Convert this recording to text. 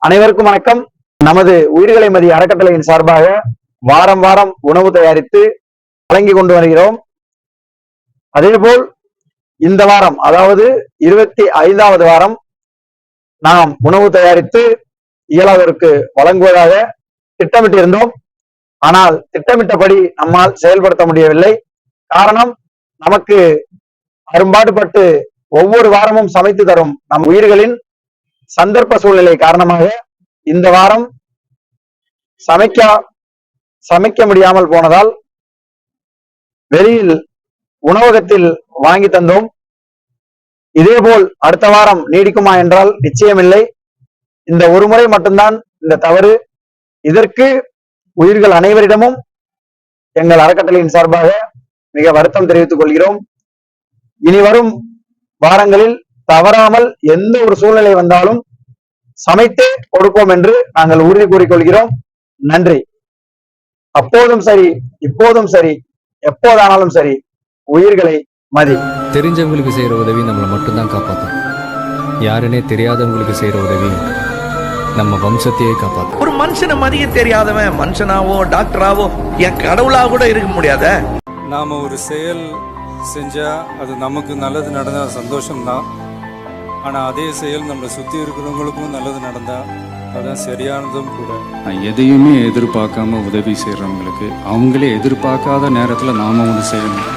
அனைவருக்கும் வணக்கம். நமது உயிர்களை மதிய அறக்கட்டளையின் சார்பாக வாரம் வாரம் உணவு தயாரித்து வழங்கி கொண்டு வருகிறோம். அதேபோல் இந்த வாரம், அதாவது 25வது வாரம் நாம் உணவு தயாரித்து இயலாதோருக்கு வழங்குவதாக திட்டமிட்டிருந்தோம். ஆனால் திட்டமிட்டபடி நம்மால் செயல்படுத்த முடியவில்லை. காரணம், நமக்கு அரும்பாடுபட்டு ஒவ்வொரு வாரமும் சமைத்து தரும் நம் உயிர்களின் சந்தர்ப்ப சூழ்நிலை காரணமாக இந்த வாரம் சமைக்க முடியாமல் போனதால் வெளியில் உணவகத்தில் வாங்கி தந்தோம். இதேபோல் அடுத்த வாரம் நீடிக்குமா என்றால் நிச்சயமில்லை. இந்த ஒரு முறை மட்டும்தான் இந்த தவறு. இதற்கு உயிர்கள் அனைவரிடமும் எங்கள் அறக்கட்டளையின் சார்பாக மிக வருத்தம் தெரிவித்துக் கொள்கிறோம். இனி வரும் வாரங்களில் தவறாமல் எந்த ஒரு சூழ்நிலை வந்தாலும் சமைத்து கொடுப்போம் என்று நாங்கள் உறுதி கூறிக்கொள்கிறோம். நன்றி. அப்போதும் சரி, இப்போதும் சரி, எப்போதானாலும் சரி, உயிர்களை மதி. தெரிஞ்சவங்களுக்கு செய்யற உதவி நம்மளை மட்டும்தான் காப்பாற்றும். யாருன்னே தெரியாதவங்களுக்கு செய்யற உதவி நம்ம வம்சத்தையே காப்பாற்றும். ஒரு மனுஷனை மதிய தெரியாதவன் மனுஷனாவோ டாக்டராவோ என் கடவுளா கூட இருக்க முடியாத. நாம ஒரு செயல் செஞ்சா அது நமக்கு நல்லது நடந்தா சந்தோஷம்தான். ஆனால் அதே செயல் நம்மளை சுற்றி இருக்கிறவங்களுக்கும் நல்லது நடந்தா அதுதான் சரியானதும் கூட. எதையுமே எதிர்பார்க்காம உதவி செய்கிறவங்களுக்கு அவங்களே எதிர்பார்க்காத நேரத்தில் நாம ஒன்று செய்யணும்.